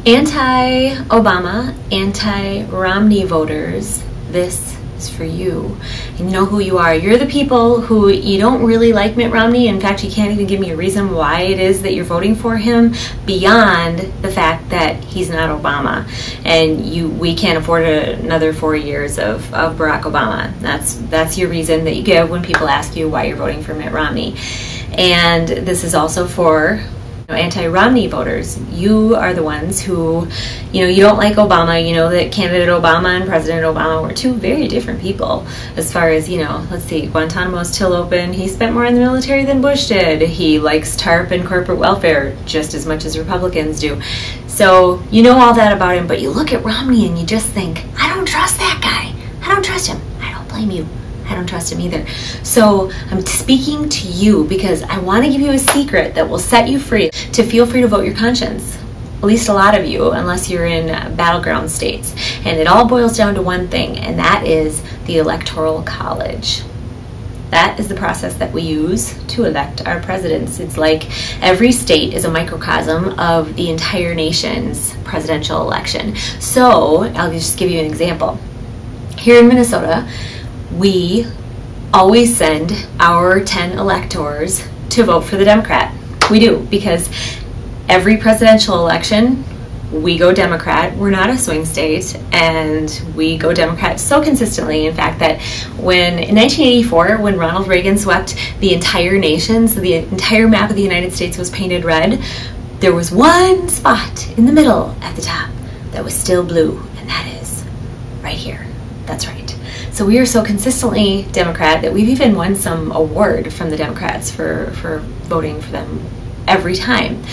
Anti-Obama, anti-Romney voters, this is for you. And you know who you are. You're the people who you don't really like Mitt Romney. In fact, you can't even give me a reason why it is that you're voting for him beyond the fact that he's not Obama. And we can't afford another 4 years of Barack Obama. That's your reason that you give when people ask you why you're voting for Mitt Romney. And this is also for anti-Romney voters. You are the ones who, you don't like Obama. You know that candidate Obama and President Obama were two very different people as far as, let's see, Guantanamo's still open. He spent more in the military than Bush did. He likes TARP and corporate welfare just as much as Republicans do. So you know all that about him, but you look at Romney and you just think, I don't trust that guy. I don't trust him. I don't blame you. I don't trust him either. So I'm speaking to you because I want to give you a secret that will set you free to feel free to vote your conscience. At least a lot of you, unless you're in battleground states. And it all boils down to one thing, and that is the Electoral College. That is the process that we use to elect our presidents. It's like every state is a microcosm of the entire nation's presidential election. So I'll just give you an example. Here in Minnesota, we always send our 10 electors to vote for the Democrat. We do, because every presidential election, we go Democrat. We're not a swing state, and we go Democrat so consistently, in fact, that in 1984, when Ronald Reagan swept the entire nation, so the entire map of the United States was painted red, there was one spot in the middle at the top that was still blue, and that is right here. That's right. So we are so consistently Democrat that we've even won some award from the Democrats for voting for them every time.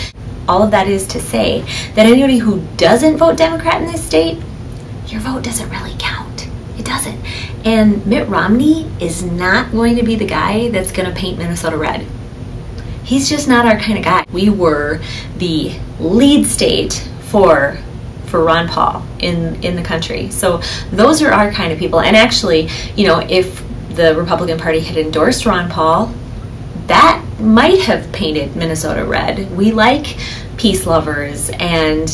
All of that is to say that anybody who doesn't vote Democrat in this state, your vote doesn't really count. It doesn't. And Mitt Romney is not going to be the guy that's going to paint Minnesota red. He's just not our kind of guy. We were the lead state for Ron Paul in the country. So those are our kind of people. And actually, if the Republican Party had endorsed Ron Paul, that might have painted Minnesota red. We like peace lovers and,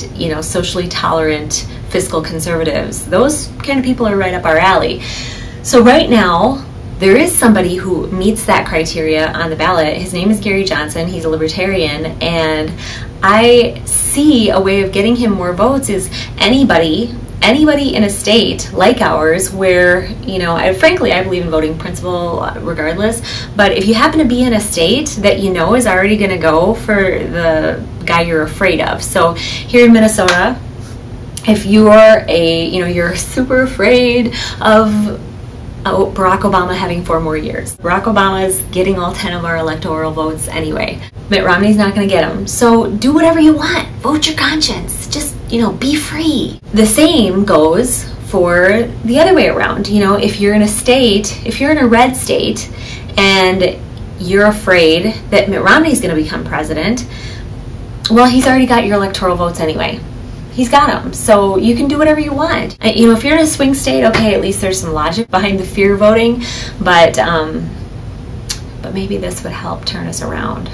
socially tolerant fiscal conservatives. Those kind of people are right up our alley. So right now, there is somebody who meets that criteria on the ballot. His name is Gary Johnson. He's a libertarian, and I see a way of getting him more votes is anybody in a state like ours where, frankly, I believe in voting principle regardless, but if you happen to be in a state that is already going to go for the guy you're afraid of. So here in Minnesota, if you're you're super afraid of Barack Obama having 4 more years. Barack Obama is getting all 10 of our electoral votes anyway. Mitt Romney's not going to get them. So do whatever you want. Vote your conscience. Just, be free. The same goes for the other way around. If you're in a red state and you're afraid that Mitt Romney's going to become president, well, he's already got your electoral votes anyway. He's got them, so you can do whatever you want. If you're in a swing state, okay, at least there's some logic behind the fear voting, but maybe this would help turn us around.